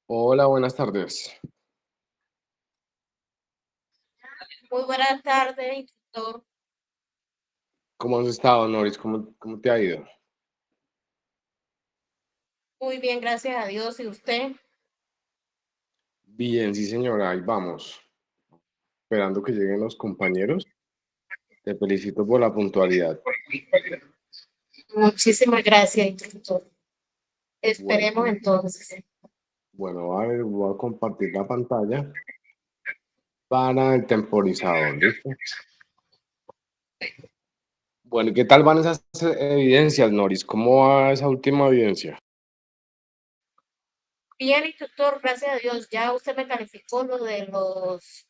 Hola, buenas tardes. Muy buenas tardes, instructor. ¿Cómo has estado, Noris? ¿Cómo te ha ido? Muy bien, gracias a Dios. ¿Y usted? Bien, sí, señora, ahí vamos. Esperando que lleguen los compañeros. Te felicito por la puntualidad. Muchísimas gracias, instructor. Esperemos Bueno, entonces. bueno, a ver, voy a compartir la pantalla para el temporizador, ¿listo? Bueno, ¿y qué tal van esas evidencias, Noris? ¿Cómo va esa última evidencia? Bien, instructor, gracias a Dios. Ya usted me calificó lo de los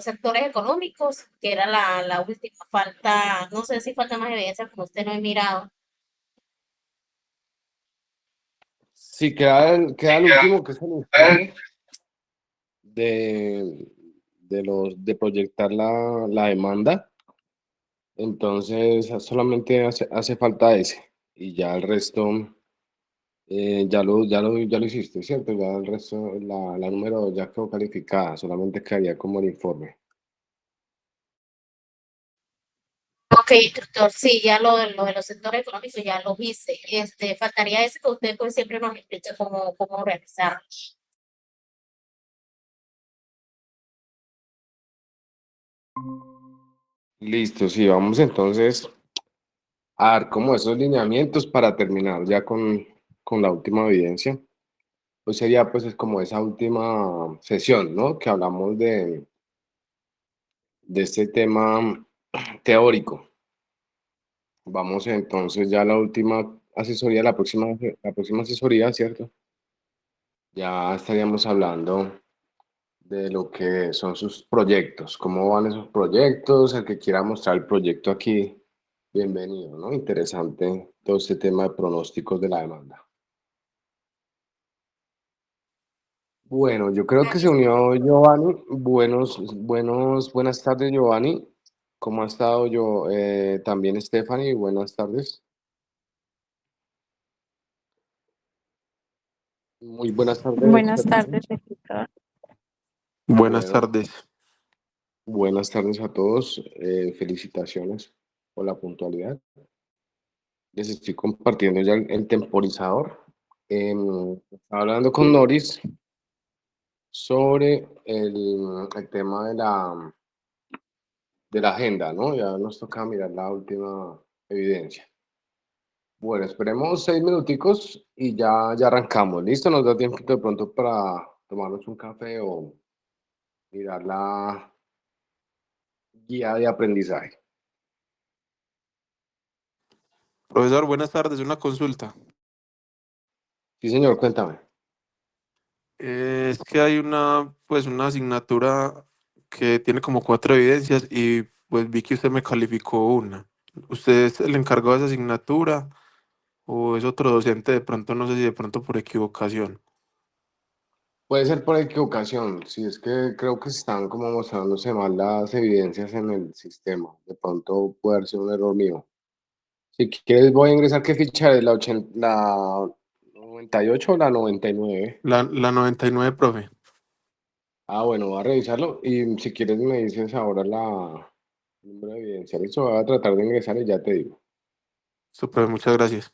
sectores económicos, que era la última. Falta, no sé si falta más evidencia, como usted no he mirado. Sí, queda el último, que es el informe de, de proyectar la demanda. Entonces, solamente hace falta ese. Y ya el resto, ya lo hiciste, ¿cierto? Ya el resto, la número 2 ya quedó calificada, solamente quedaría como el informe. Ok, instructor, sí, ya lo de los sectores económicos ya lo hice. Faltaría ese que usted pues siempre nos explica cómo realizar. Listo, sí, vamos entonces a dar como esos lineamientos para terminar ya con la última evidencia. Pues sería pues es como esa última sesión, ¿no? Que hablamos de este tema teórico. Vamos entonces ya a la última asesoría, la próxima asesoría, ¿cierto? Ya estaríamos hablando de lo que son sus proyectos, cómo van esos proyectos, el que quiera mostrar el proyecto aquí, bienvenido, ¿no? Interesante todo este tema de pronósticos de la demanda. Bueno, yo creo que se unió Giovanni. Buenas tardes, Giovanni. ¿Cómo ha estado yo? También Stephanie, buenas tardes. Muy buenas tardes, Buenas Fernando. tardes, Jessica. Buenas Bueno, tardes. buenas tardes a todos. Felicitaciones por la puntualidad. Les estoy compartiendo ya el temporizador. Estaba hablando con Noris sobre el tema de la agenda, ¿no? Ya nos toca mirar la última evidencia. Bueno, esperemos 6 minuticos y ya arrancamos. ¿Listo? Nos da tiempo de pronto para tomarnos un café o mirar la guía de aprendizaje. Profesor, buenas tardes. Una consulta. Sí, señor, cuéntame. Es que hay una asignatura que tiene como cuatro evidencias y pues vi que usted me calificó una. ¿Usted es el encargado de esa asignatura o es otro docente de pronto? No sé si de pronto por equivocación. Puede ser por equivocación, si es que creo que están como mostrándose mal las evidencias en el sistema. De pronto puede haber sido un error mío. Si quieres, voy a ingresar qué ficha es la 98 o la 99. La 99, profe. Ah, bueno, voy a revisarlo y si quieres me dices ahora el número de evidencia. Listo, voy a tratar de ingresar y ya te digo. Super, muchas gracias.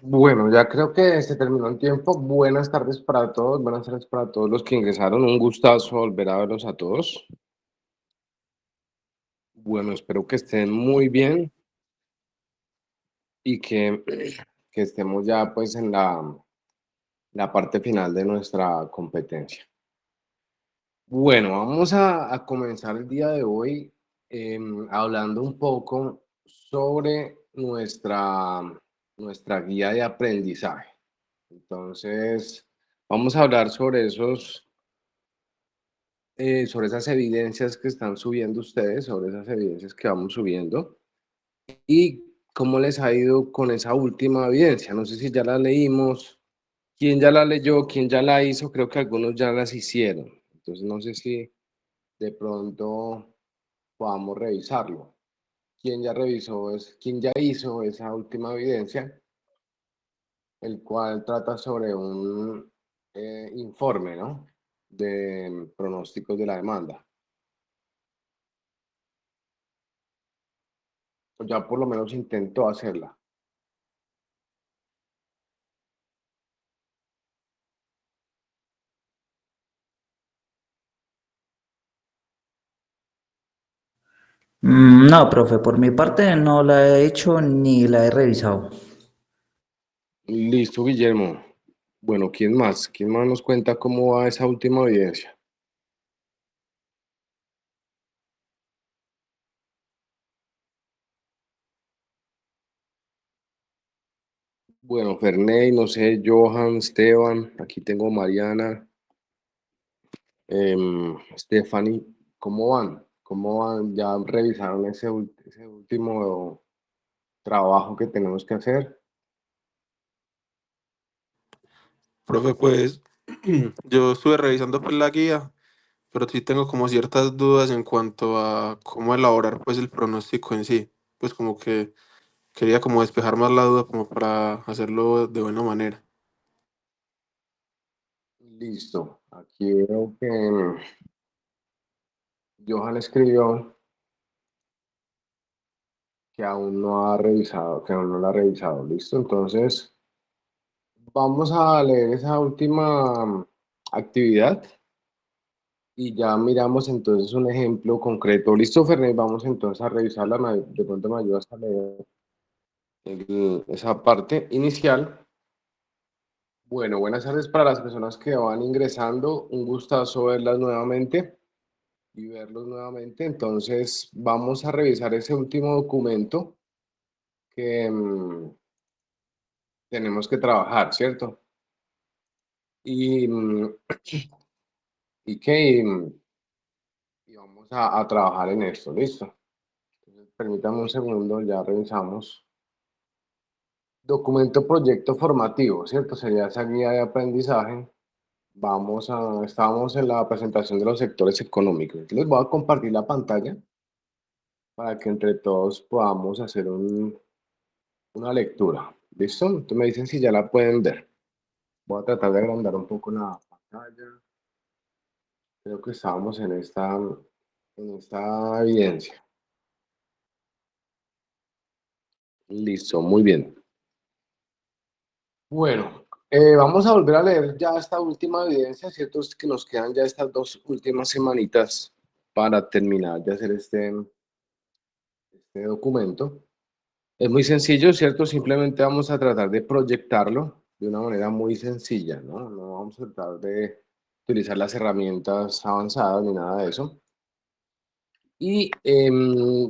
Bueno, ya creo que se terminó el tiempo. Buenas tardes para todos los que ingresaron. Un gustazo volver a verlos a todos. Bueno, espero que estén muy bien y que estemos ya pues en la parte final de nuestra competencia. Bueno, vamos a comenzar el día de hoy hablando un poco sobre nuestra guía de aprendizaje. Entonces, vamos a hablar sobre esas evidencias que están subiendo ustedes, sobre esas evidencias que vamos subiendo y cómo les ha ido con esa última evidencia. No sé si ya la leímos, quién ya la leyó, quién ya la hizo, creo que algunos ya las hicieron. Entonces, no sé si de pronto podamos revisarlo. ¿Quién ya hizo esa última evidencia? El cual trata sobre un informe, ¿no? De pronósticos de la demanda. O ya por lo menos intentó hacerla. No, profe, por mi parte no la he hecho ni la he revisado. Listo, Guillermo. Bueno, ¿quién más? ¿Quién más nos cuenta cómo va esa última evidencia? Bueno, Ferney, no sé, Johan, Esteban, aquí tengo Mariana, Stephanie, ¿cómo van? ¿Cómo van? ¿Ya revisaron ese último trabajo que tenemos que hacer? Profe, pues yo estuve revisando pues la guía, pero sí tengo como ciertas dudas en cuanto a cómo elaborar pues el pronóstico en sí. Pues como que quería como despejar más la duda como para hacerlo de buena manera. Listo. Aquí veo que Johan escribió que aún no ha revisado, que aún no la ha revisado. Listo. Entonces, vamos a leer esa última actividad y ya miramos entonces un ejemplo concreto. Listo, Fernández, vamos entonces a revisarla. De pronto me ayudas a leer esa parte inicial. Bueno, buenas tardes para las personas que van ingresando. Un gustazo verlas nuevamente y verlos nuevamente. Entonces, vamos a revisar ese último documento que tenemos que trabajar, ¿cierto? Y, y que y vamos a trabajar en esto, ¿listo? Entonces, permítame un segundo, ya revisamos. Documento proyecto formativo, ¿cierto? Sería esa guía de aprendizaje. Estábamos en la presentación de los sectores económicos. Les voy a compartir la pantalla para que entre todos podamos hacer una lectura. ¿Listo? Entonces me dicen si ya la pueden ver. Voy a tratar de agrandar un poco la pantalla. Creo que estábamos en esta evidencia. Listo, muy bien. Bueno, vamos a volver a leer ya esta última evidencia, ¿cierto? Es que nos quedan ya estas 2 últimas semanitas para terminar de hacer este documento. Es muy sencillo, ¿cierto? Simplemente vamos a tratar de proyectarlo de una manera muy sencilla, ¿no? No vamos a tratar de utilizar las herramientas avanzadas ni nada de eso. Y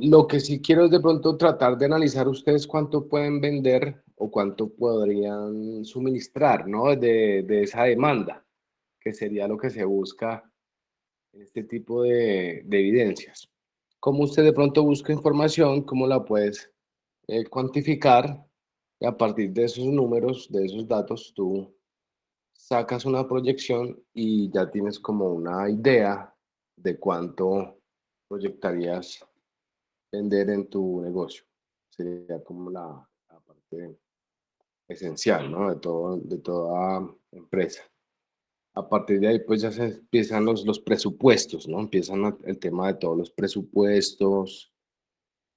lo que sí quiero es de pronto tratar de analizar ustedes cuánto pueden vender o cuánto podrían suministrar, ¿no? De esa demanda, que sería lo que se busca en este tipo de evidencias. ¿Cómo usted de pronto busca información? ¿Cómo la puedes cuantificar? Y a partir de esos números, de esos datos, tú sacas una proyección y ya tienes como una idea de cuánto proyectarías vender en tu negocio. Sería como la parte esencial, ¿no? De toda empresa. A partir de ahí, pues ya se empiezan los presupuestos, ¿no? El tema de todos los presupuestos,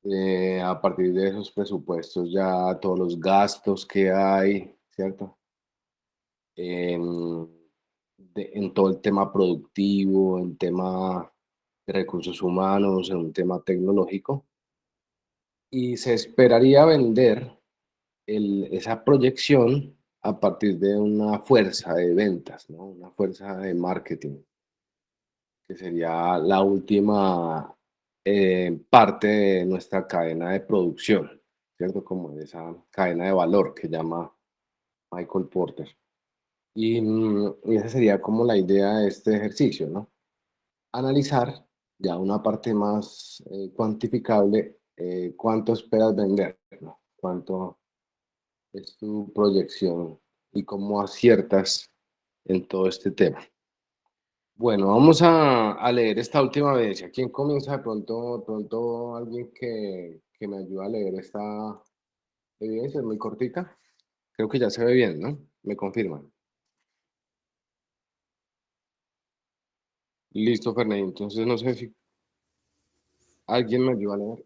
A partir de esos presupuestos ya todos los gastos que hay, ¿cierto? En, en todo el tema productivo, en tema de recursos humanos, en un tema tecnológico. Y se esperaría vender esa proyección a partir de una fuerza de ventas, ¿no? Una fuerza de marketing, que sería la última parte de nuestra cadena de producción, ¿cierto? Como esa cadena de valor que llama Michael Porter. Y esa sería como la idea de este ejercicio, ¿no? Analizar ya una parte más cuantificable, cuánto esperas vender, ¿no? Cuánto es tu proyección y cómo aciertas en todo este tema. Bueno, vamos a leer esta última vez. ¿Quién comienza de pronto alguien que me ayuda a leer esta evidencia? Es muy cortica. Creo que ya se ve bien, ¿no? Me confirman. Listo, Fernando. Entonces no sé si alguien me ayuda a leer.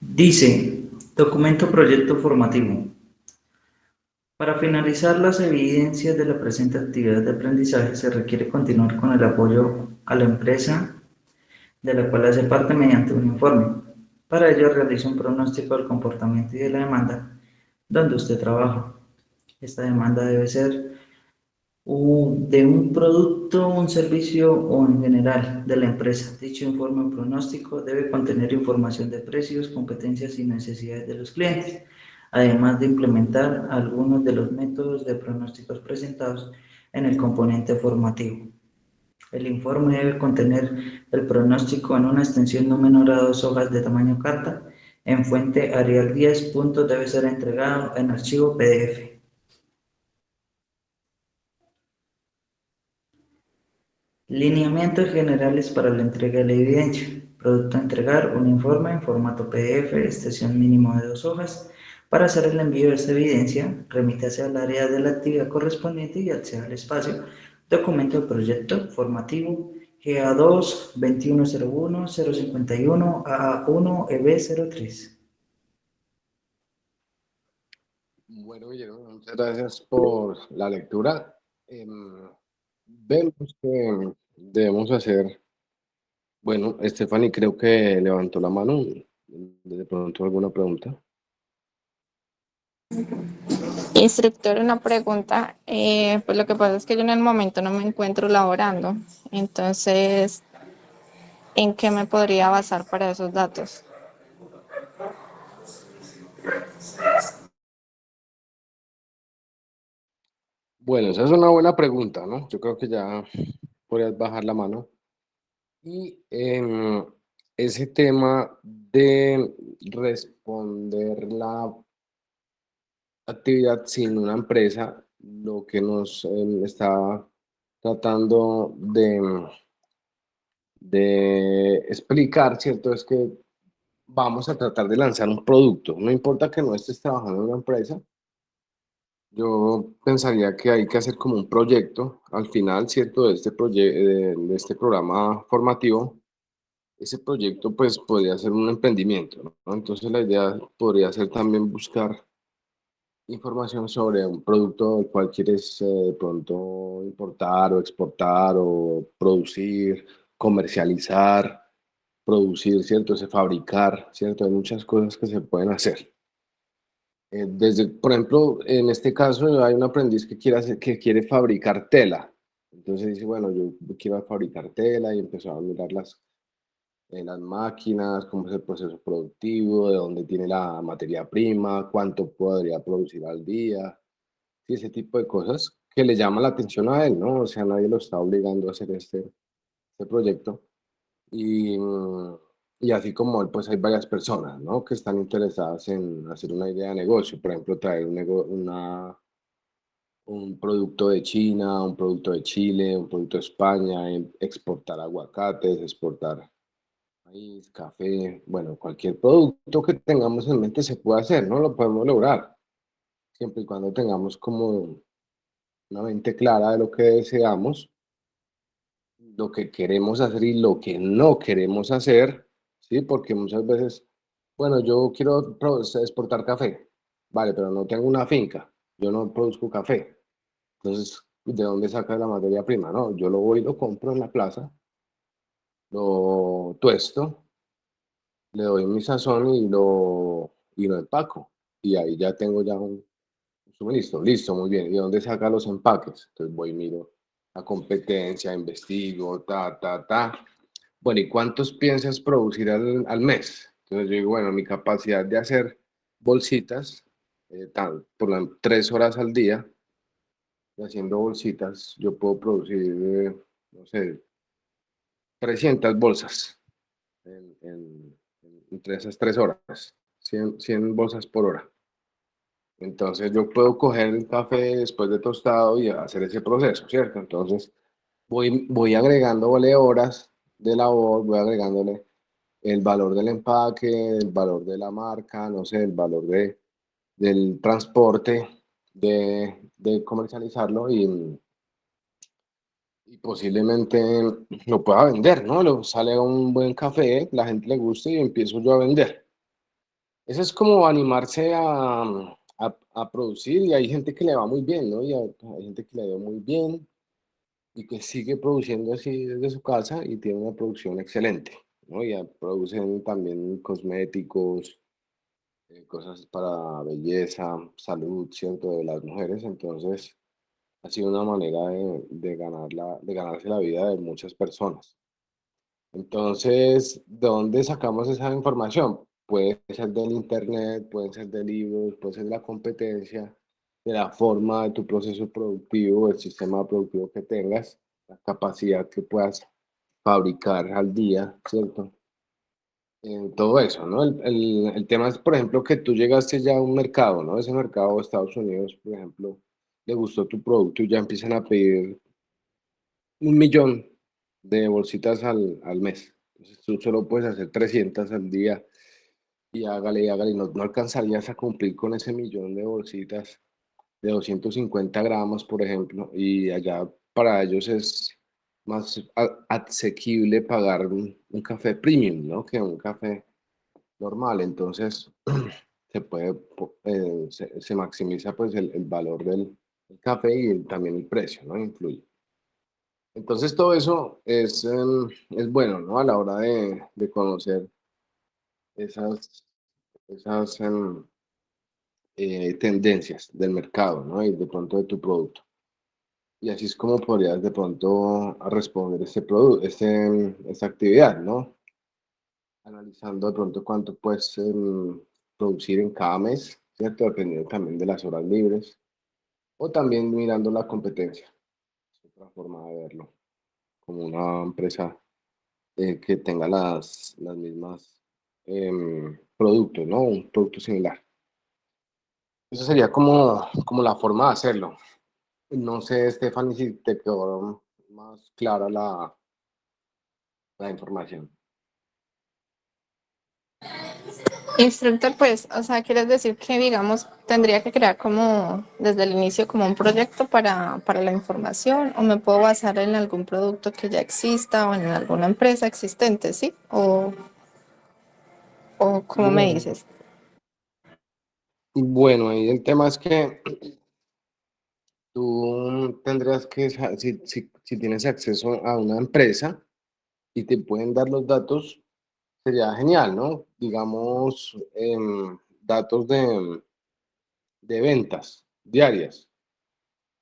Dice, documento proyecto formativo. Para finalizar las evidencias de la presente actividad de aprendizaje se requiere continuar con el apoyo a la empresa de la cual hace parte mediante un informe. Para ello realiza un pronóstico del comportamiento y de la demanda donde usted trabaja. Esta demanda debe ser de un producto, un servicio o en general de la empresa. Dicho informe o pronóstico debe contener información de precios, competencias y necesidades de los clientes, además de implementar algunos de los métodos de pronósticos presentados en el componente formativo. El informe debe contener el pronóstico en una extensión no menor a 2 hojas de tamaño carta, en fuente Arial 10. Debe ser entregado en archivo PDF. Lineamientos generales para la entrega de la evidencia. Producto a entregar: un informe en formato PDF, extensión mínimo de 2 hojas. Para hacer el envío de esta evidencia, remítase al área de la actividad correspondiente y acceda al espacio Documento de proyecto formativo GA2 2101 051 AA1 EB03. Bueno, Guillermo, muchas gracias por la lectura. Vemos que debemos hacer, bueno, Stephanie creo que levantó la mano. De pronto alguna pregunta. Instructor, una pregunta. Pues lo que pasa es que yo en el momento no me encuentro laborando. Entonces, ¿en qué me podría basar para esos datos? Bueno, esa es una buena pregunta, ¿no? Yo creo que ya podrías bajar la mano. Y ese tema de responder la actividad sin una empresa, lo que nos está tratando de explicar, ¿cierto? Es que vamos a tratar de lanzar un producto. No importa que no estés trabajando en una empresa, yo pensaría que hay que hacer como un proyecto al final, ¿cierto? De este programa formativo. Ese proyecto pues podría ser un emprendimiento, ¿no? Entonces la idea podría ser también buscar información sobre un producto del cual quieres de pronto importar o exportar o producir, comercializar, producir, ¿cierto? Ese fabricar, ¿cierto? Hay muchas cosas que se pueden hacer. Desde, por ejemplo, en este caso hay un aprendiz que quiere que quiere fabricar tela. Entonces dice, bueno, yo quiero fabricar tela y empezó a mirar las máquinas, cómo es el proceso productivo, de dónde tiene la materia prima, cuánto podría producir al día, sí, ese tipo de cosas que le llama la atención a él, ¿no? O sea, nadie lo está obligando a hacer este proyecto. Y así como él, pues hay varias personas, ¿no? Que están interesadas en hacer una idea de negocio, por ejemplo, traer un producto de China, un producto de Chile, un producto de España, exportar aguacates, exportar maíz, café, bueno, cualquier producto que tengamos en mente se puede hacer, ¿no? Lo podemos lograr, siempre y cuando tengamos como una mente clara de lo que deseamos, lo que queremos hacer y lo que no queremos hacer, ¿sí? Porque muchas veces, bueno, yo quiero exportar café, vale, pero no tengo una finca, yo no produzco café. Entonces, ¿de dónde sacas la materia prima? No, yo lo voy y lo compro en la plaza, lo tuesto, le doy mi sazón y lo empaco. Y ahí ya tengo ya un suministro. Listo, muy bien. ¿Y dónde saca los empaques? Entonces voy y miro la competencia, investigo, ta. Bueno, ¿y cuántos piensas producir al mes? Entonces yo digo, bueno, mi capacidad de hacer bolsitas, por 3 horas al día, haciendo bolsitas, yo puedo producir, no sé, 300 bolsas entre esas 3 horas, 100 bolsas por hora. Entonces yo puedo coger el café después de tostado y hacer ese proceso, ¿cierto? Entonces voy agregándole horas de labor, voy agregándole el valor del empaque, el valor de la marca, no sé, el valor del transporte, de comercializarlo y posiblemente lo pueda vender, ¿no? Sale un buen café, la gente le gusta y empiezo yo a vender. Eso es como animarse a producir y hay gente que le va muy bien, ¿no? Y hay gente que le va muy bien y que sigue produciendo así desde su casa y tiene una producción excelente, ¿no? Ya producen también cosméticos, cosas para belleza, salud, ¿cierto? De las mujeres, entonces ha sido una manera de ganarse la vida de muchas personas. Entonces, ¿de dónde sacamos esa información? Puede ser del internet, puede ser de libros, puede ser de la competencia, de la forma de tu proceso productivo, el sistema productivo que tengas, la capacidad que puedas fabricar al día, ¿cierto? Todo eso, ¿no? El tema es, por ejemplo, que tú llegaste ya a un mercado, ¿no? Ese mercado de Estados Unidos, por ejemplo, le gustó tu producto y ya empiezan a pedir 1 millón de bolsitas al mes. Entonces tú solo puedes hacer 300 al día y hágale, no alcanzarías a cumplir con ese millón de bolsitas de 250 gramos, por ejemplo, y allá para ellos es más asequible pagar un café premium, ¿no? Que un café normal. Entonces se maximiza pues el valor del café y también el precio, ¿no? Influye. Entonces todo eso es bueno, ¿no? A la hora de conocer esas, esas tendencias del mercado, ¿no? Y de pronto de tu producto. Y así es como podrías de pronto responder este producto, esta actividad, ¿no? Analizando de pronto cuánto puedes producir en cada mes, ¿cierto? Dependiendo también de las horas libres. O también mirando la competencia. Es otra forma de verlo. Como una empresa que tenga las mismas productos, ¿no? Un producto similar. Esa sería como la forma de hacerlo. No sé, Stephanie, si te quedó más clara la información. Instructor, pues, o sea, quieres decir que, digamos, tendría que crear como desde el inicio como un proyecto para la información, o me puedo basar en algún producto que ya exista o en alguna empresa existente, ¿sí? O ¿cómo me Bueno, dices? bueno, ahí el tema es que tú tendrás que, si tienes acceso a una empresa y te pueden dar los datos, sería genial, ¿no? Digamos, datos de ventas diarias.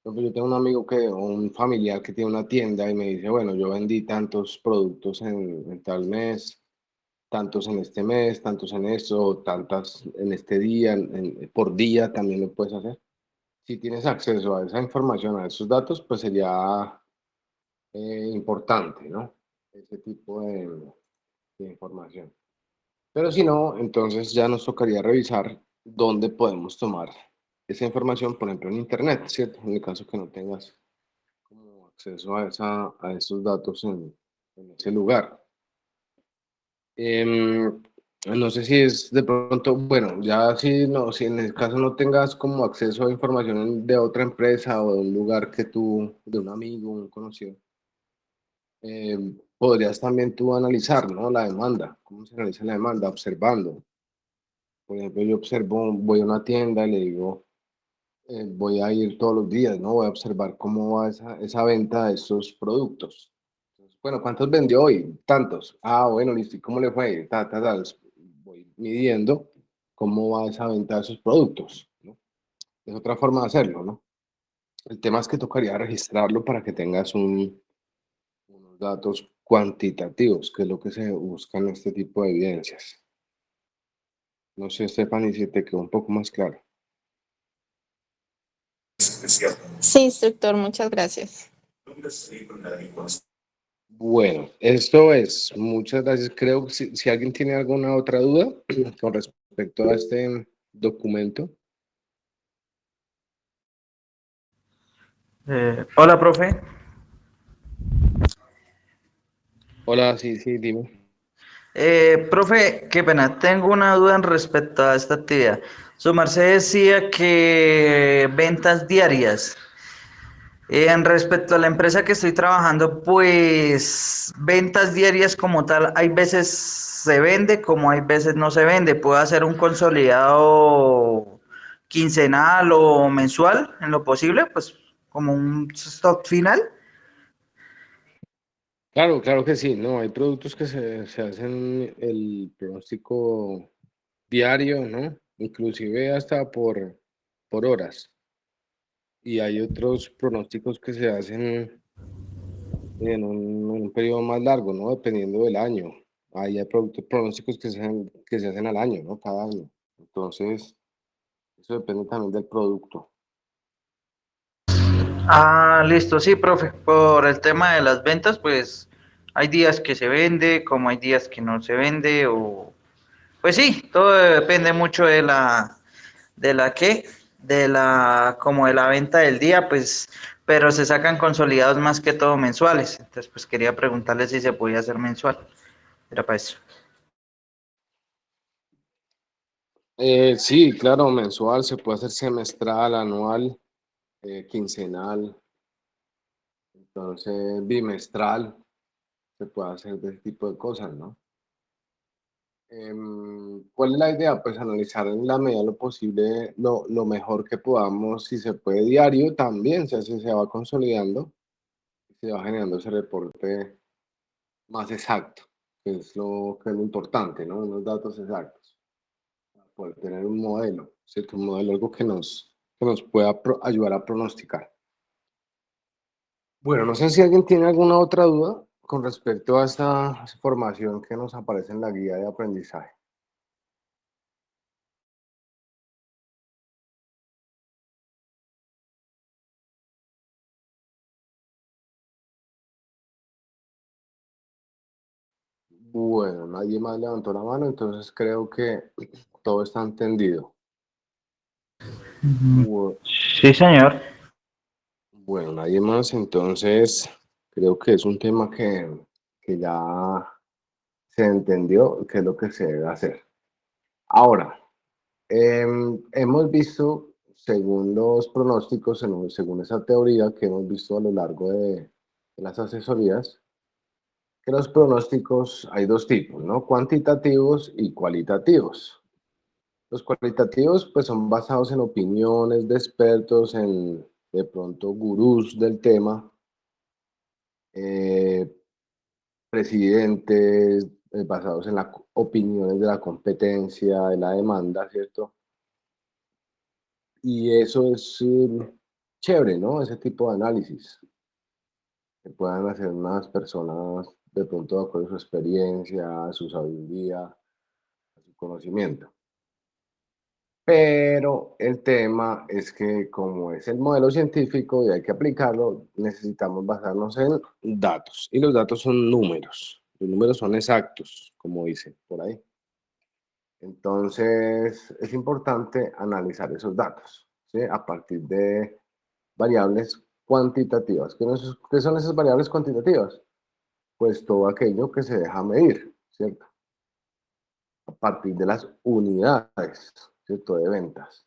Por ejemplo, yo tengo un amigo o un familiar que tiene una tienda y me dice, bueno, yo vendí tantos productos en tal mes, tantos en este mes, tantos en esto, tantas en este día, por día también lo puedes hacer. Si tienes acceso a esa información, a esos datos, pues sería importante, ¿no? Ese tipo de información. Pero si no, entonces ya nos tocaría revisar dónde podemos tomar esa información, por ejemplo, en Internet, ¿cierto? En el caso que no tengas como acceso a esos datos en ese lugar. Em, no sé si es de pronto, bueno, ya si, no, si en el caso no tengas como acceso a información de otra empresa o de un lugar de un amigo, un conocido, podrías también tú analizar, ¿no? La demanda, cómo se analiza la demanda, observando. Por ejemplo, yo observo, voy a una tienda y le digo, voy a ir todos los días, ¿no? Voy a observar cómo va esa venta de esos productos. Entonces, bueno, ¿cuántos vendió hoy? Tantos. Ah, bueno, listo. ¿Y cómo le fue? Voy midiendo cómo va esa venta de esos productos, ¿no? Es otra forma de hacerlo, ¿no? El tema es que tocaría registrarlo para que tengas unos datos cuantitativos, que es lo que se busca en este tipo de evidencias. No sé, Stephanie, si te quedó un poco más claro. Sí, instructor, muchas gracias. Bueno, esto es. Muchas gracias. Creo que si alguien tiene alguna otra duda con respecto a este documento. Hola, profe. Hola, sí, sí, dime. Profe, qué pena, tengo una duda en respecto a esta actividad. Su merced decía que ventas diarias. En respecto a la empresa que estoy trabajando, pues ventas diarias como tal, hay veces se vende como hay veces no se vende. Puedo hacer un consolidado quincenal o mensual en lo posible, pues como un stock final. Claro, claro que sí. No, hay productos que se hacen el pronóstico diario, ¿no? Inclusive hasta por horas. Y hay otros pronósticos que se hacen en un periodo más largo, ¿no? Dependiendo del año. Ahí hay pronósticos que se hacen al año, ¿no? Cada año. Entonces, eso depende también del producto. Ah, listo, sí, profe. Por el tema de las ventas, pues hay días que se vende, como hay días que no se vende, o pues sí, todo depende mucho de la qué, como de la venta del día, pues, pero se sacan consolidados más que todo mensuales. Entonces, pues quería preguntarle si se podía hacer mensual. Era para eso. Sí, claro, mensual, se puede hacer semestral, anual, quincenal, entonces bimestral, se puede hacer de ese tipo de cosas, ¿no? ¿Cuál es la idea? Pues analizar en la medida de lo posible lo mejor que podamos, si se puede diario también, se va consolidando, se va generando ese reporte más exacto, que es lo importante, ¿no? Unos datos exactos, para poder tener un modelo, ¿cierto? Un modelo, algo que nos pueda ayudar a pronosticar. Bueno, no sé si alguien tiene alguna otra duda con respecto a esta formación que nos aparece en la guía de aprendizaje. Bueno, nadie más levantó la mano, entonces creo que todo está entendido. Bu- Sí, señor. Bueno, nadie más, entonces creo que es un tema que ya se entendió qué es lo que se debe hacer. Ahora, hemos visto, según los pronósticos, según esa teoría que hemos visto a lo largo de las asesorías, que los pronósticos hay dos tipos, ¿no? Cuantitativos y cualitativos. Los cualitativos, pues, son basados en opiniones de expertos, de pronto, gurús del tema, eh, presidentes, basados en las opiniones de la competencia, de la demanda, ¿cierto? Y eso es chévere, ¿no? Ese tipo de análisis que puedan hacer unas personas de pronto de acuerdo a su experiencia, a su sabiduría, a su conocimiento. Pero el tema es que como es el modelo científico y hay que aplicarlo, necesitamos basarnos en datos. Y los datos son números. Los números son exactos, como dice por ahí. Entonces, es importante analizar esos datos, ¿sí? A partir de variables cuantitativas. ¿Qué son esas variables cuantitativas? Pues todo aquello que se deja medir, ¿cierto? A partir de las unidades, ¿cierto? De ventas.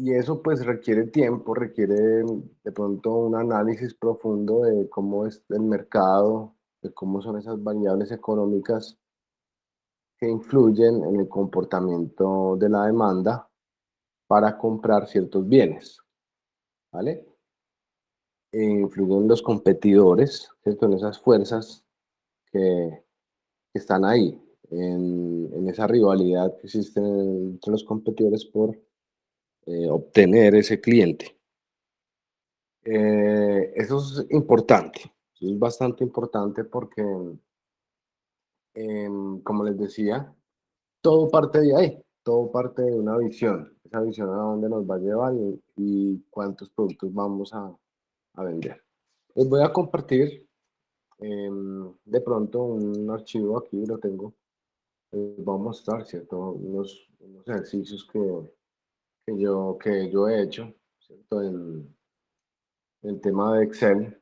Y eso pues requiere tiempo, requiere de pronto un análisis profundo de cómo es el mercado, de cómo son esas variables económicas que influyen en el comportamiento de la demanda para comprar ciertos bienes, ¿vale? Influyen los competidores, ¿cierto? En esas fuerzas que están ahí, en esa rivalidad que existe entre los competidores por obtener ese cliente. Eso es importante, eso es bastante importante porque, como les decía, todo parte de ahí, todo parte de una visión, esa visión a dónde nos va a llevar y cuántos productos vamos a vender. Les voy a compartir de pronto un archivo aquí, lo tengo, les voy a mostrar, ¿cierto? Unos ejercicios que yo he hecho, ¿cierto? En el tema de Excel,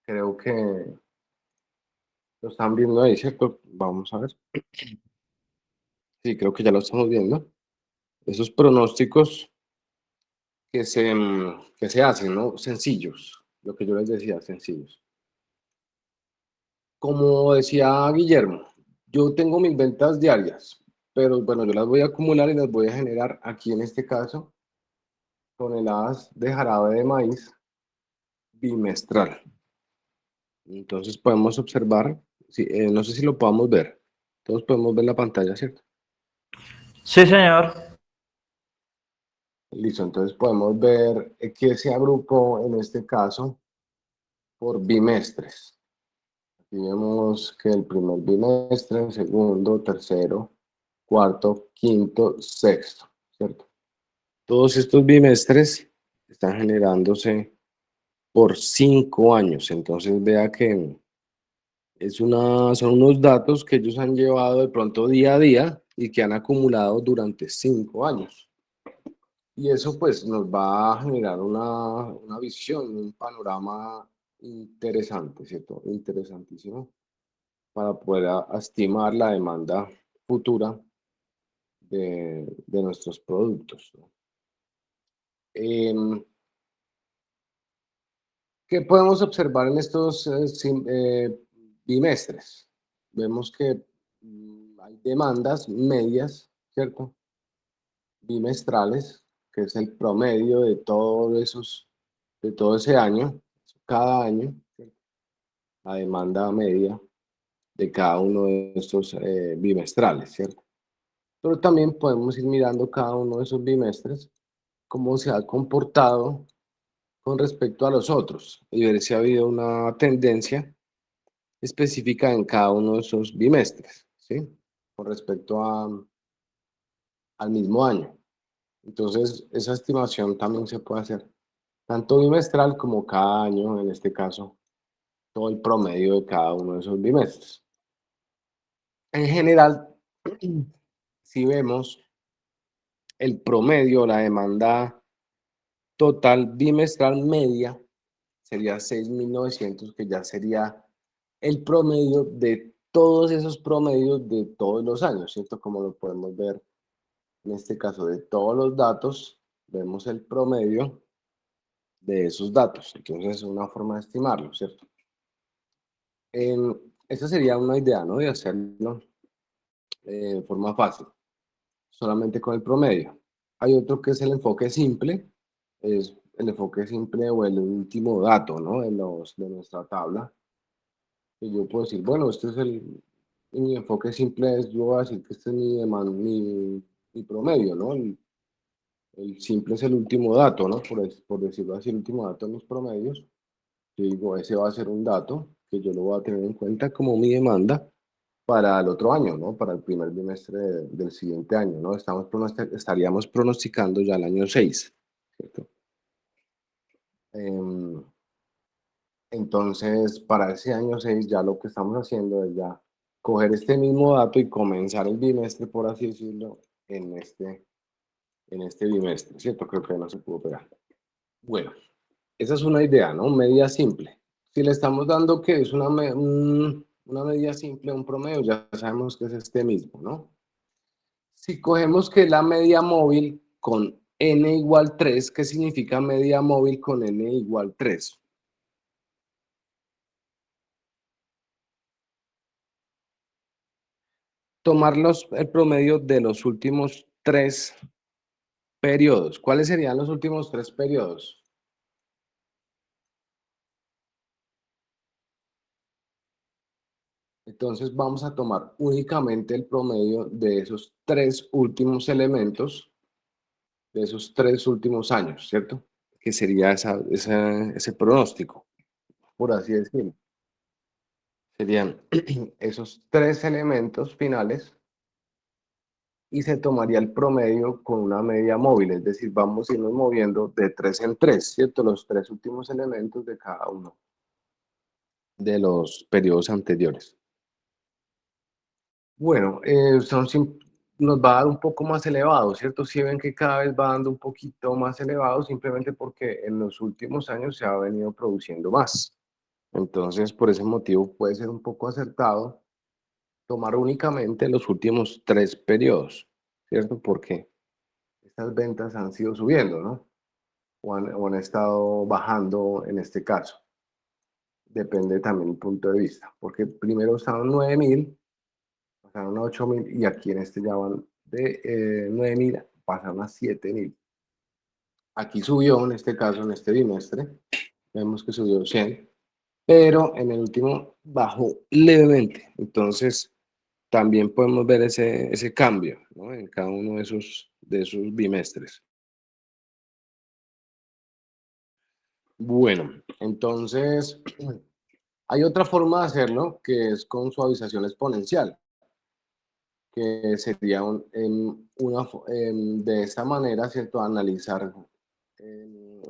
creo que lo están viendo ahí, ¿cierto? Vamos a ver. Sí, creo que ya lo estamos viendo. Esos pronósticos que se hacen, ¿no? Sencillos, lo que yo les decía, sencillos. Como decía Guillermo, yo tengo mis ventas diarias, pero bueno, yo las voy a acumular y las voy a generar aquí en este caso, toneladas de jarabe de maíz bimestral. Entonces podemos observar, sí, no sé si lo podamos ver, todos podemos ver la pantalla, ¿cierto? Sí, señor. Listo, entonces podemos ver que se agrupó en este caso por bimestres. Aquí vemos que el primer bimestre, el segundo, tercero, cuarto, quinto, sexto, ¿cierto? Todos estos bimestres están generándose por 5 años, entonces vea que son unos datos que ellos han llevado de pronto día a día y que han acumulado durante 5 años. Y eso pues nos va a generar una visión, un panorama interesante, ¿cierto? Interesantísimo para poder estimar la demanda futura de nuestros productos, ¿no? ¿Qué podemos observar en estos bimestres? Vemos que hay demandas medias, ¿cierto? Bimestrales, que es el promedio de de todo ese año, cada año, ¿cierto? La demanda media de cada uno de estos bimestrales, ¿cierto? Pero también podemos ir mirando cada uno de esos bimestres, cómo se ha comportado con respecto a los otros y ver si ha habido una tendencia específica en cada uno de esos bimestres, ¿sí? Con respecto al mismo año. Entonces, esa estimación también se puede hacer tanto bimestral como cada año, en este caso, todo el promedio de cada uno de esos bimestres. En general, si vemos el promedio, la demanda total bimestral media, sería 6.900, que ya sería el promedio de todos esos promedios de todos los años, ¿cierto? Como lo podemos ver en este caso de todos los datos, vemos el promedio de esos datos. Entonces es una forma de estimarlo, ¿cierto? Esa sería una idea, ¿no? De hacerlo de forma fácil, solamente con el promedio. Hay otro que es el enfoque simple, es el enfoque simple o el último dato, ¿no? De nuestra tabla. Y yo puedo decir, bueno, este es mi enfoque simple es, yo voy a decir que este es mi promedio, ¿no? El simple es el último dato, ¿no? Por decirlo así, el último dato en los promedios. Yo digo, ese va a ser un dato que yo lo voy a tener en cuenta como mi demanda para el otro año, ¿no? Para el primer bimestre del siguiente año, ¿no? Estaríamos pronosticando ya el año 6, ¿cierto? Entonces, para ese año 6 ya lo que estamos haciendo es ya coger este mismo dato y comenzar el bimestre, por así decirlo, en este bimestre, ¿cierto? Creo que no se pudo pegar. Bueno, esa es una idea, ¿no? Medida simple. Si le estamos dando que es una medida simple, un promedio, ya sabemos que es este mismo, ¿no? Si cogemos que la media móvil, con n igual 3, ¿qué significa media móvil con n igual 3? Tomar el promedio de los últimos 3 periodos. ¿Cuáles serían los últimos 3 periodos? Entonces vamos a tomar únicamente el promedio de esos 3 últimos elementos, de esos 3 últimos años, ¿cierto? Que sería ese pronóstico, por así decirlo. Serían esos 3 elementos finales y se tomaría el promedio con una media móvil, es decir, vamos a irnos moviendo de 3 en 3, ¿cierto? Los 3 últimos elementos de cada uno de los periodos anteriores. Bueno, nos va a dar un poco más elevado, ¿cierto? Si ven que cada vez va dando un poquito más elevado, simplemente porque en los últimos años se ha venido produciendo más. Entonces, por ese motivo puede ser un poco acertado tomar únicamente los últimos 3 periodos, ¿cierto? Porque estas ventas han sido subiendo, ¿no? O han estado bajando en este caso. Depende también del punto de vista, porque primero estaban 9.000, pasaron a 8.000 y aquí en este ya van de 9.000, pasaron a 7.000. Aquí subió en este caso, en este bimestre, vemos que subió 100, pero en el último bajó levemente. Entonces, también podemos ver ese cambio, ¿no? En cada uno de esos bimestres. Bueno, entonces hay otra forma de hacerlo que es con suavización exponencial, que sería de esta manera, ¿cierto? Analizar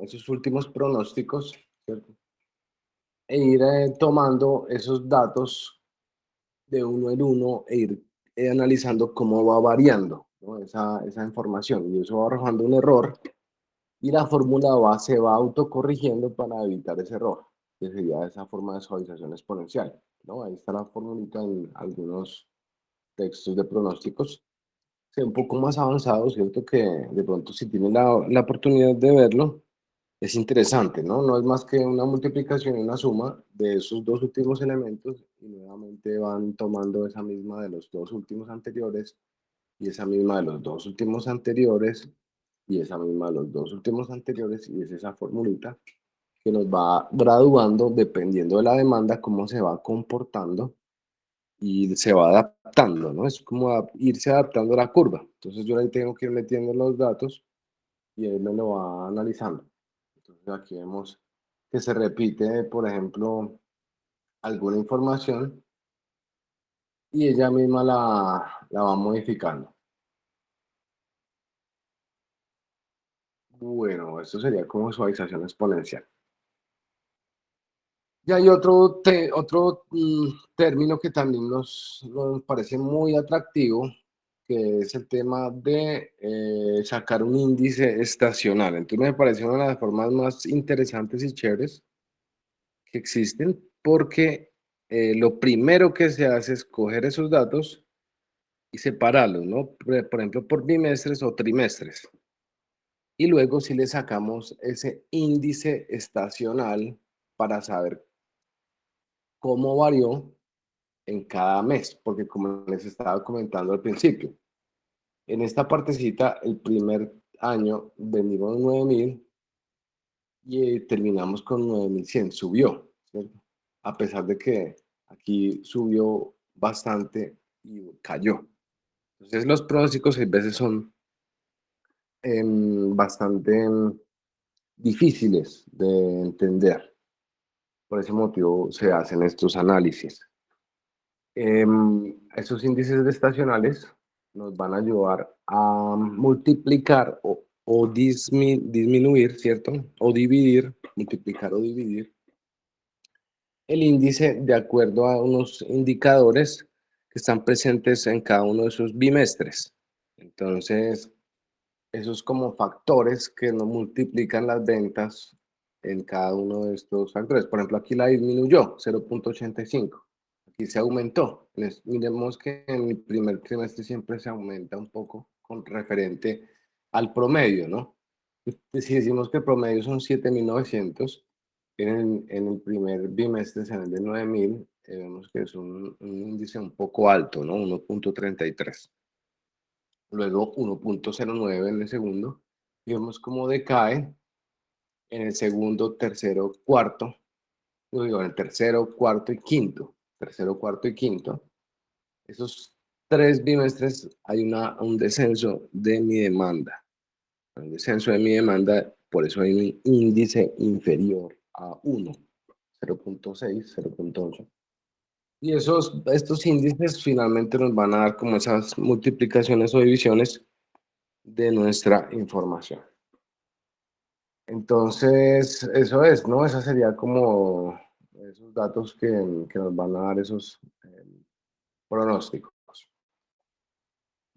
esos últimos pronósticos, ¿cierto? E ir tomando esos datos de uno en uno e ir analizando cómo va variando, ¿no? esa información, y eso va arrojando un error y la fórmula se va autocorrigiendo para evitar ese error, que sería esa forma de suavización exponencial, ¿no? Ahí está la fórmula en algunos textos de pronósticos, un poco más avanzado, ¿cierto? Que de pronto si tienen la oportunidad de verlo, es interesante, ¿no? No es más que una multiplicación y una suma de esos dos últimos elementos y nuevamente van tomando esa misma de los dos últimos anteriores y esa misma de los dos últimos anteriores y esa misma de los dos últimos anteriores y es esa formulita que nos va graduando dependiendo de la demanda, cómo se va comportando y se va adaptando, ¿no? Es como irse adaptando a la curva. Entonces yo ahí tengo que ir metiendo los datos y él me lo va analizando. Entonces aquí vemos que se repite, por ejemplo, alguna información y ella misma la va modificando. Bueno, esto sería como suavización exponencial. Y hay otro término que también nos parece muy atractivo, que es el tema de sacar un índice estacional. Entonces me parece una de las formas más interesantes y chéveres que existen, porque lo primero que se hace es coger esos datos y separarlos, ¿no? Por ejemplo, por bimestres o trimestres. Y luego si le sacamos ese índice estacional para saber cómo varió en cada mes, porque como les estaba comentando al principio, en esta partecita el primer año vendimos 9.000 y terminamos con 9.100, subió, ¿cierto? A pesar de que aquí subió bastante y cayó. Entonces los pronósticos a veces son bastante difíciles de entender. Por ese motivo se hacen estos análisis. Esos índices estacionales nos van a ayudar a multiplicar o disminuir, ¿cierto? O dividir, multiplicar o dividir el índice de acuerdo a unos indicadores que están presentes en cada uno de esos bimestres. Entonces, esos como factores que nos multiplican las ventas en cada uno de estos factores. Por ejemplo, aquí la disminuyó, 0.85. Aquí se aumentó. Miremos que en el primer trimestre siempre se aumenta un poco con referente al promedio, ¿no? Si decimos que el promedio son 7.900, en el primer bimestre se ven de 9.000, vemos que es un índice un poco alto, ¿no? 1.33. Luego 1.09 en el segundo, y vemos cómo decae en el segundo, tercero, cuarto, digo, en el tercero, cuarto y quinto. Tercero, cuarto y quinto. Esos 3 bimestres hay un descenso de mi demanda. Un descenso de mi demanda, por eso hay un índice inferior a 1, 0.6, 0.8. Y estos índices finalmente nos van a dar como esas multiplicaciones o divisiones de nuestra información. Entonces, eso es, ¿no? Esa sería como esos datos que nos van a dar esos pronósticos.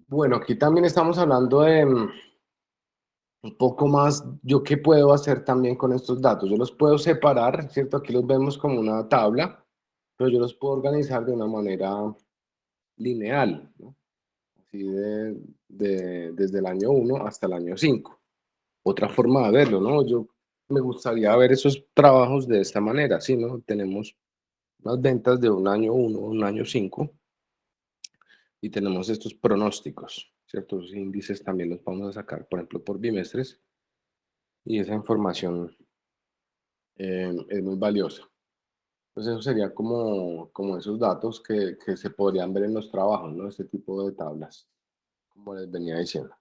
Bueno, aquí también estamos hablando de un poco más, yo qué puedo hacer también con estos datos. Yo los puedo separar, ¿cierto? Aquí los vemos como una tabla, pero yo los puedo organizar de una manera lineal, ¿no? Así desde el año 1 hasta el año 5. Otra forma de verlo, ¿no? Yo me gustaría ver esos trabajos de esta manera, ¿sí? ¿No? Tenemos las ventas de un año 1, un año 5, y tenemos estos pronósticos, ¿cierto? Los índices también los vamos a sacar, por ejemplo, por bimestres, y esa información es muy valiosa. Entonces, eso sería como esos datos que se podrían ver en los trabajos, ¿no? Este tipo de tablas, como les venía diciendo.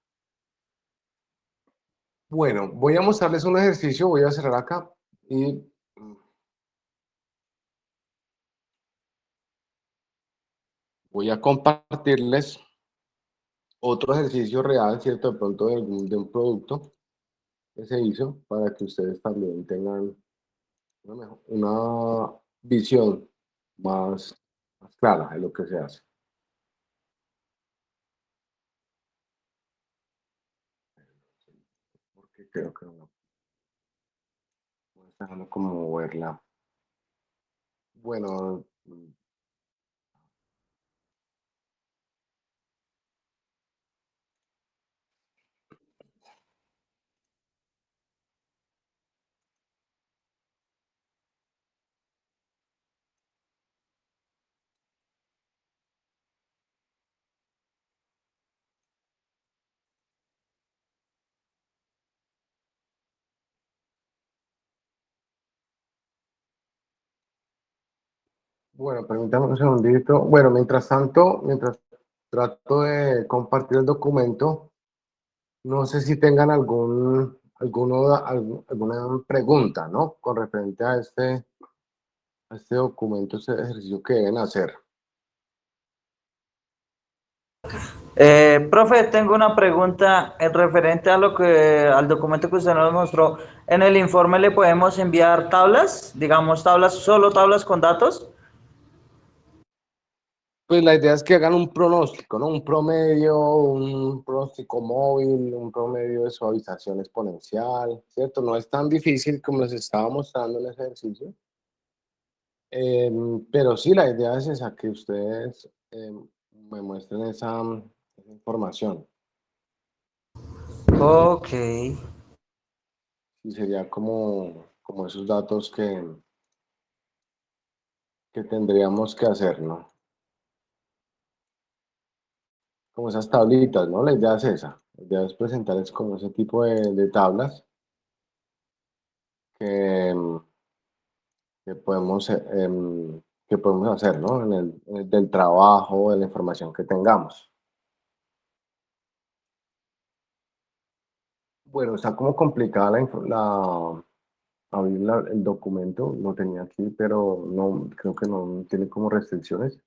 Bueno, voy a mostrarles un ejercicio, voy a cerrar acá y voy a compartirles otro ejercicio real, ¿cierto? De pronto de un producto que se hizo para que ustedes también tengan una visión más clara de lo que se hace. Porque creo que no está dejando como verla. Bueno, bueno, permítame un segundito. Bueno, mientras tanto, mientras trato de compartir el documento, no sé si tengan alguna pregunta, ¿no? Con referente a este documento, este ejercicio que deben hacer. Profe, tengo una pregunta referente a al documento que usted nos mostró. ¿En el informe le podemos enviar tablas? Digamos, solo tablas con datos. Pues la idea es que hagan un pronóstico, ¿no? Un promedio, un pronóstico móvil, un promedio de suavización exponencial, ¿cierto? No es tan difícil como les estaba mostrando en el ejercicio. Pero sí, la idea es esa, que ustedes me muestren esa información. Ok. Y sería como esos datos que tendríamos que hacer, ¿no? Como esas tablitas, ¿no? La idea es esa. La idea es presentarles como ese tipo de tablas que, que podemos, que podemos hacer, ¿no? Del trabajo, de la información que tengamos. Bueno, está como complicada abrir el documento, lo tenía aquí, pero no, creo que no tiene como restricciones.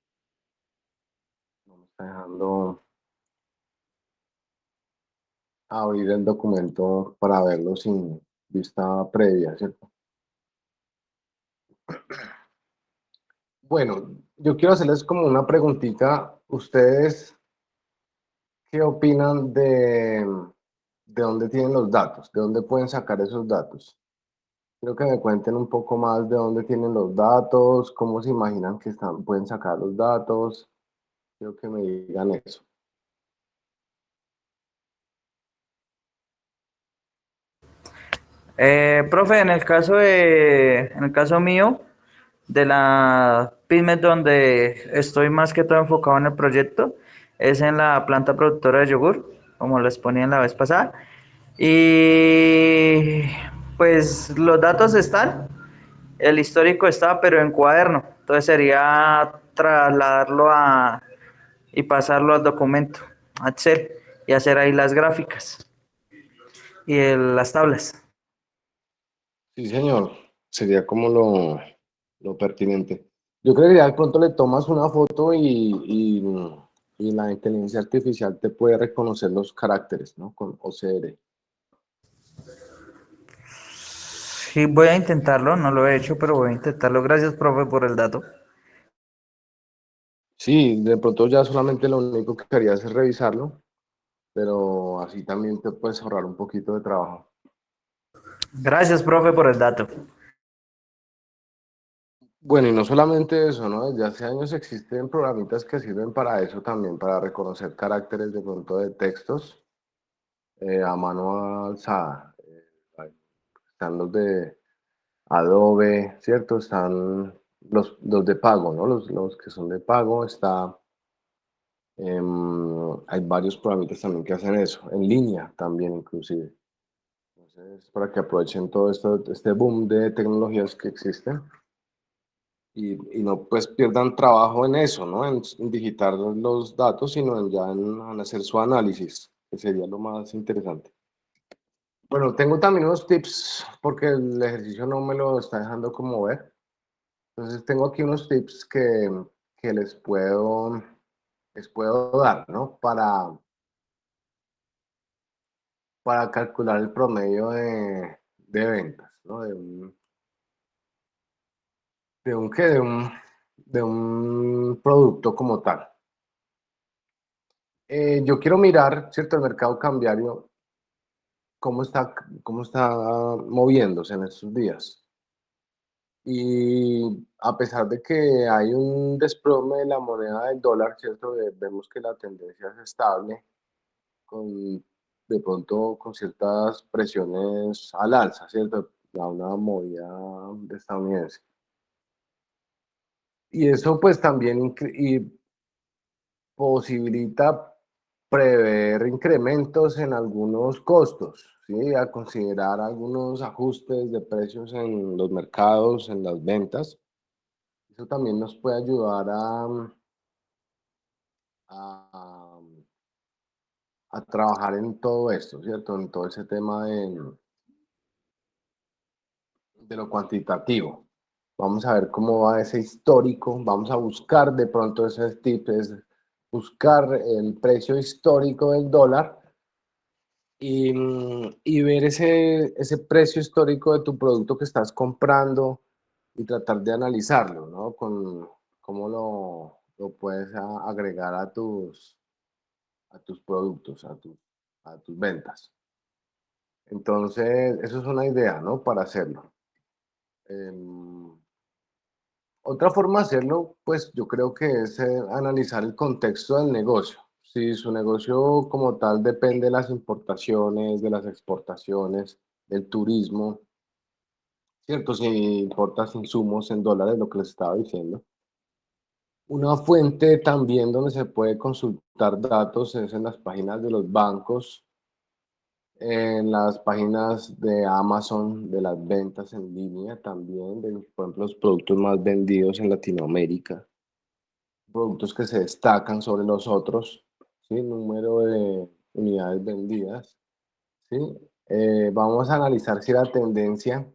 No me está dejando abrir el documento para verlo sin vista previa, ¿cierto? Bueno, yo quiero hacerles como una preguntita. ¿Ustedes qué opinan de dónde tienen los datos? ¿De dónde pueden sacar esos datos? Quiero que me cuenten un poco más de dónde tienen los datos, cómo se imaginan que pueden sacar los datos. Quiero que me digan eso. Profe, en el caso mío, de la pyme donde estoy más que todo enfocado en el proyecto, es en la planta productora de yogur, como les ponía en la vez pasada. Y pues los datos están, el histórico está, pero en cuaderno. Entonces sería trasladarlo y pasarlo al documento, a Excel, y hacer ahí las gráficas y las tablas. Sí, señor, sería como lo pertinente. Yo creo que ya de pronto le tomas una foto y la inteligencia artificial te puede reconocer los caracteres, ¿no? Con OCR. Sí, voy a intentarlo, no lo he hecho, pero voy a intentarlo. Gracias, profe, por el dato. Sí, de pronto ya solamente lo único que harías es revisarlo, pero así también te puedes ahorrar un poquito de trabajo. Gracias, profe, por el dato. Bueno, y no solamente eso, ¿no? Desde hace años existen programitas que sirven para eso también, para reconocer caracteres de pronto de textos a mano alzada. Están los de Adobe, ¿cierto? Están los de pago, ¿no? Los que son de pago, hay varios programitas también que hacen eso, en línea también inclusive. Entonces, para que aprovechen todo esto, este boom de tecnologías que existen y no pues pierdan trabajo en eso, ¿no? En digitar los datos, sino en hacer su análisis, que sería lo más interesante. Bueno, tengo también unos tips porque el ejercicio no me lo está dejando como ver. Entonces tengo aquí unos tips que les puedo dar, ¿no? Para calcular el promedio de ventas, ¿no? De un, ¿qué? De un producto como tal. Yo quiero mirar, ¿cierto? El mercado cambiario, cómo cómo está moviéndose en estos días. Y a pesar de que hay un desplome de la moneda del dólar, ¿cierto? Vemos que la tendencia es estable, con, de pronto con ciertas presiones al alza, ¿cierto? A una movida de estadounidense. Y eso pues también posibilita prever incrementos en algunos costos, ¿sí? A considerar algunos ajustes de precios en los mercados, en las ventas. Eso también nos puede ayudar a, a trabajar en todo esto, ¿cierto? En todo ese tema de lo cuantitativo. Vamos a ver cómo va ese histórico, vamos a buscar de pronto ese tip, es buscar el precio histórico del dólar y ver ese precio histórico de tu producto que estás comprando y tratar de analizarlo, ¿no? Con cómo lo puedes agregar a tus productos, a tus ventas. Entonces, eso es una idea, ¿no? Para hacerlo. Otra forma de hacerlo, pues yo creo que es analizar el contexto del negocio. Si su negocio como tal depende de las importaciones, de las exportaciones, del turismo, ¿cierto? Si importas insumos en dólares, lo que les estaba diciendo. Una fuente también donde se puede consultar datos es en las páginas de los bancos, en las páginas de Amazon, de las ventas en línea también, de, por ejemplo, los productos más vendidos en Latinoamérica, productos que se destacan sobre los otros, ¿sí? Número de unidades vendidas, ¿sí? Vamos a analizar si la tendencia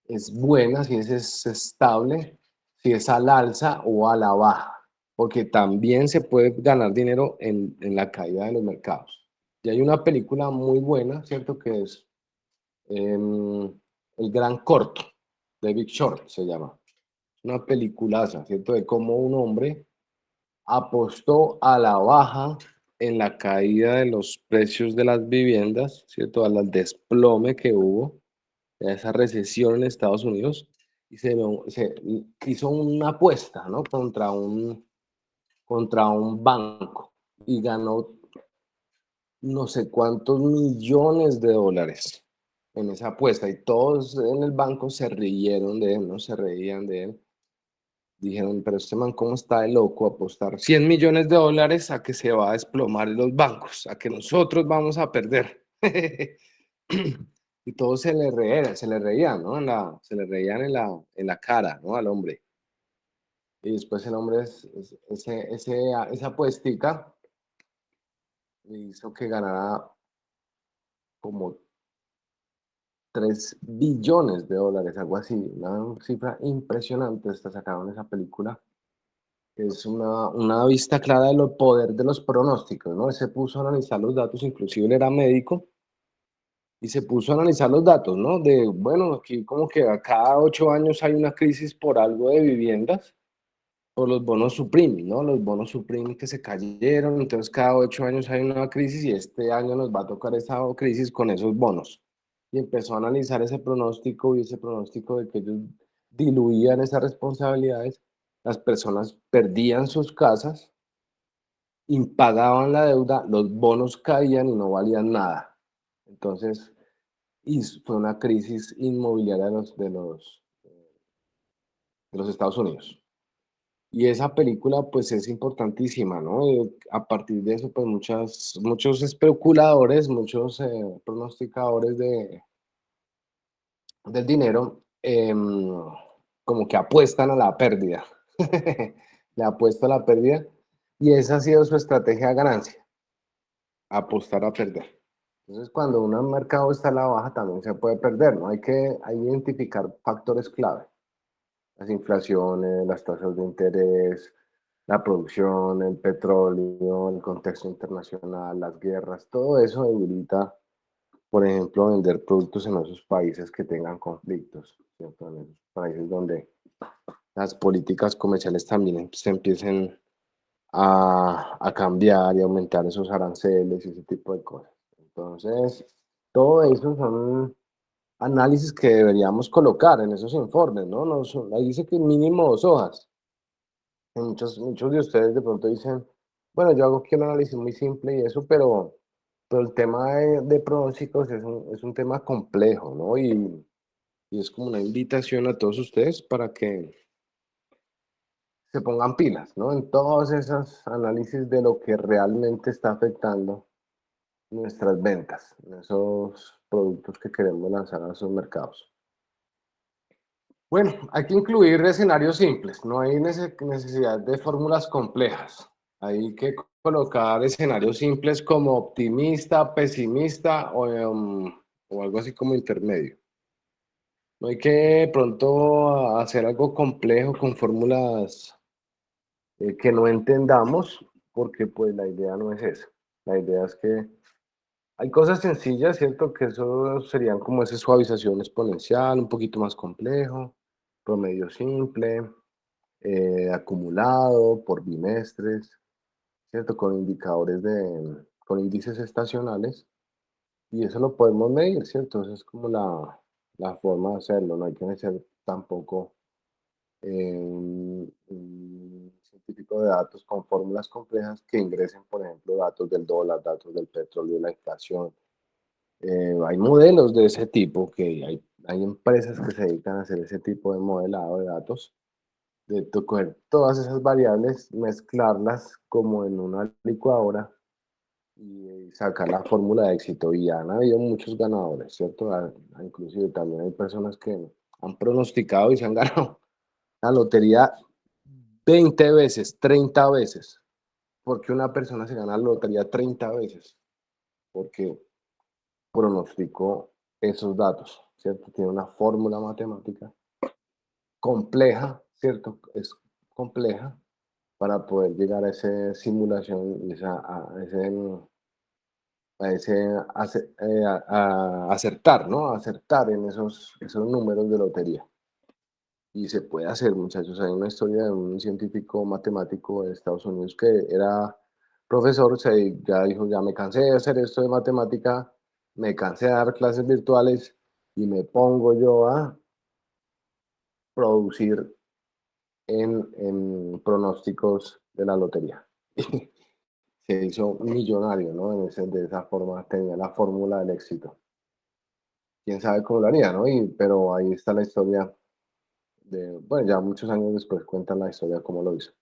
es buena, si es estable, si es al alza o a la baja, porque también se puede ganar dinero en la caída de los mercados. Y hay una película muy buena, ¿cierto? Que es El Gran Corto, de Big Short se llama. Una peliculaza, ¿cierto? De cómo un hombre apostó a la baja en la caída de los precios de las viviendas, ¿cierto? Al desplome que hubo, a esa recesión en Estados Unidos, y se hizo una apuesta, ¿no? Contra un banco y ganó no sé cuántos millones de dólares. en esa apuesta y todos en el banco se rieron de él, ¿no? Se reían de él. Dijeron, pero este man, ¿cómo está de loco apostar 100 millones de dólares a que se va a desplomar los bancos, a que nosotros vamos a perder? Y todos se le reían, ¿no? Se le reían en la cara, ¿no? Al hombre. Y después el hombre, esa apuestica hizo que ganara como 3 billones de dólares, algo así, una cifra impresionante. Esta sacaron esa película. Es una vista clara de lo poder de los pronósticos, ¿no? Él se puso a analizar los datos, inclusive él era médico, y se puso a analizar los datos, ¿no? De, bueno, aquí como que a cada 8 años hay una crisis por algo de viviendas, por los bonos Supreme, ¿no? Los bonos Supreme que se cayeron, entonces cada 8 años hay una crisis y este año nos va a tocar esa crisis con esos bonos. Y empezó a analizar ese pronóstico y ese pronóstico de que ellos diluían esas responsabilidades, las personas perdían sus casas, impagaban la deuda, los bonos caían y no valían nada. Entonces, y fue una crisis inmobiliaria de los Estados Unidos. Y esa película pues es importantísima, ¿no? A partir de eso pues muchos especuladores, muchos pronosticadores del dinero como que apuestan a la pérdida. Le apuesta a la pérdida y esa ha sido su estrategia de ganancia, apostar a perder. Entonces cuando un mercado está a la baja también se puede perder, ¿no? Hay que identificar factores clave. Las inflaciones, las tasas de interés, la producción, el petróleo, el contexto internacional, las guerras, todo eso debilita, por ejemplo, vender productos en esos países que tengan conflictos, ¿cierto? En esos países donde las políticas comerciales también se empiecen a cambiar y aumentar esos aranceles y ese tipo de cosas. Entonces, todo eso son análisis que deberíamos colocar en esos informes, ¿no? Ahí dice que mínimo 2 hojas. Y muchos de ustedes de pronto dicen, bueno, yo hago aquí un análisis muy simple y eso, pero el tema de pronósticos es un tema complejo, ¿no? Y es como una invitación a todos ustedes para que se pongan pilas, ¿no? En todos esos análisis de lo que realmente está afectando nuestras ventas, en esos productos que queremos lanzar a esos mercados. Bueno, hay que incluir escenarios simples, no hay necesidad de fórmulas complejas. Hay que colocar escenarios simples como optimista, pesimista o algo así como intermedio. No hay que pronto hacer algo complejo con fórmulas que no entendamos, porque pues la idea no es esa. La idea es que hay cosas sencillas, ¿cierto? Que eso serían como esa suavización exponencial, un poquito más complejo, promedio simple, acumulado por bimestres, ¿cierto? Con indicadores con índices estacionales, y eso lo podemos medir, ¿cierto? Esa es como la forma de hacerlo, no hay que ser tampoco un científico de datos con fórmulas complejas que ingresen, por ejemplo, datos del dólar, datos del petróleo, la inflación. Hay modelos de ese tipo, que hay empresas que se dedican a hacer ese tipo de modelado de datos, de coger todas esas variables, mezclarlas como en una licuadora y sacar la fórmula de éxito. Y han habido muchos ganadores, ¿cierto? Inclusive también hay personas que han pronosticado y se han ganado la lotería 20 veces, 30 veces. Porque una persona se gana la lotería 30 veces, porque pronosticó esos datos, ¿cierto? Tiene una fórmula matemática compleja, ¿cierto? Es compleja para poder llegar a esa simulación y a acertar, ¿no? A acertar en esos números de lotería. Y se puede hacer, muchachos. Hay una historia de un científico matemático de Estados Unidos que era profesor, ya dijo, ya me cansé de hacer esto de matemática, me cansé de dar clases virtuales y me pongo yo a producir en pronósticos de la lotería. Se hizo millonario, ¿no? De esa forma tenía la fórmula del éxito. quién sabe cómo lo haría, ¿no? Pero ahí está la historia bueno, ya muchos años después cuentan la historia de cómo lo hizo.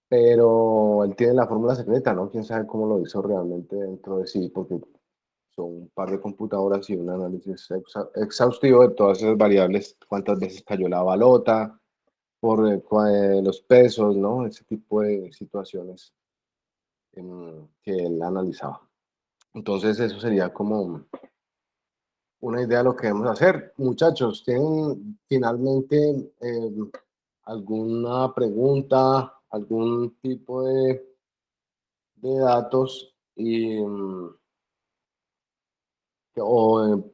Pero él tiene la fórmula secreta, ¿no? Quién sabe cómo lo hizo realmente dentro de sí, porque son un par de computadoras y un análisis exhaustivo de todas esas variables, cuántas veces cayó la balota, por los pesos, ¿no? Ese tipo de situaciones que él analizaba. Entonces eso sería como una idea de lo que debemos hacer. Muchachos, ¿tienen finalmente alguna pregunta, algún tipo de datos o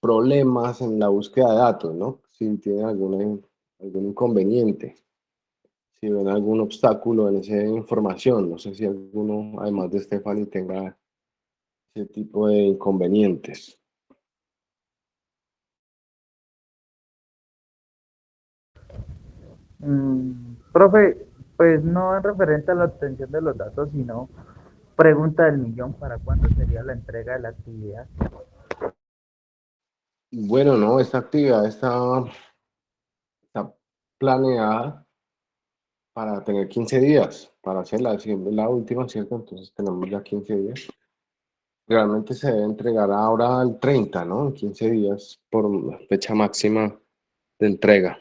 problemas en la búsqueda de datos, ¿no? Si tienen algún inconveniente, si ven algún obstáculo en esa información, no sé si alguno, además de Stephanie, tenga ese tipo de inconvenientes. Profe, pues no en referente a la obtención de los datos, sino pregunta del millón, ¿para cuándo sería la entrega de la actividad? Bueno, no, esta actividad está planeada para tener 15 días, para hacerla, siempre la última, ¿cierto? Entonces tenemos ya 15 días. Realmente se debe entregar ahora al 30, ¿no? En 15 días por la fecha máxima de entrega.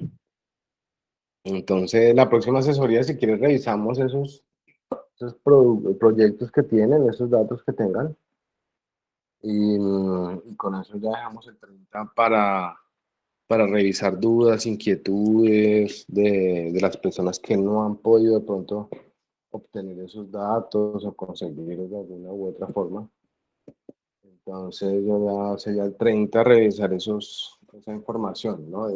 Entonces, la próxima asesoría, si quieres, revisamos esos proyectos que tienen, esos datos que tengan. Y con eso ya dejamos el 30 para revisar dudas, inquietudes de las personas que no han podido de pronto obtener esos datos o conseguirlos de alguna u otra forma. Entonces, yo ya sería el 30 revisar esa información, ¿no?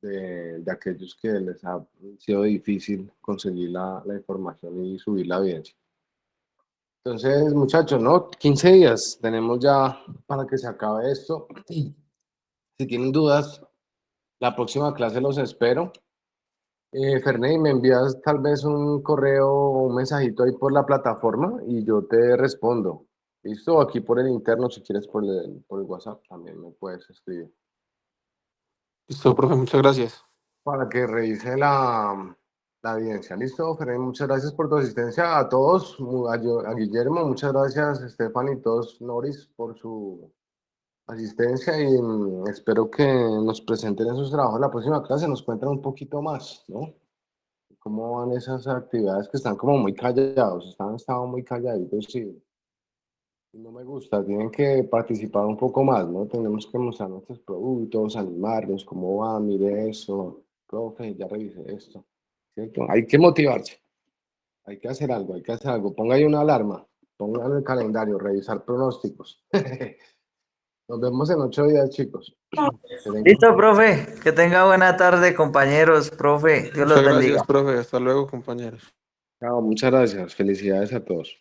De aquellos que les ha sido difícil conseguir la información y subir la evidencia. Entonces, muchachos, ¿no? 15 días tenemos ya para que se acabe esto. Si tienen dudas, la próxima clase los espero. Ferney, me envías tal vez un correo o un mensajito ahí por la plataforma y yo te respondo. ¿Listo? Aquí por el interno, si quieres por el WhatsApp, también me puedes escribir. Listo, profe, muchas gracias. Para que revise la evidencia. ¿Listo, Ferney? Muchas gracias por tu asistencia a todos. A Guillermo, muchas gracias, Estefan y todos, Noris, por su asistencia y espero que nos presenten esos trabajos en la próxima clase, nos cuentan un poquito más, ¿no? ¿Cómo van esas actividades que están como muy callados? Han estado muy calladitos y no me gusta, tienen que participar un poco más, ¿no? Tenemos que mostrar nuestros productos, animarlos, cómo va, mire eso, profe, ya revisé esto, ¿cierto? Hay que motivarse, hay que hacer algo, hay que hacer algo. Ponga ahí una alarma, ponga en el calendario, revisar pronósticos. Nos vemos en 8 días, chicos. Listo, profe, que tenga buena tarde, compañeros, profe, Dios los Muchas gracias, bendiga. profe. Hasta luego, compañeros. Chao, muchas gracias. Felicidades a todos.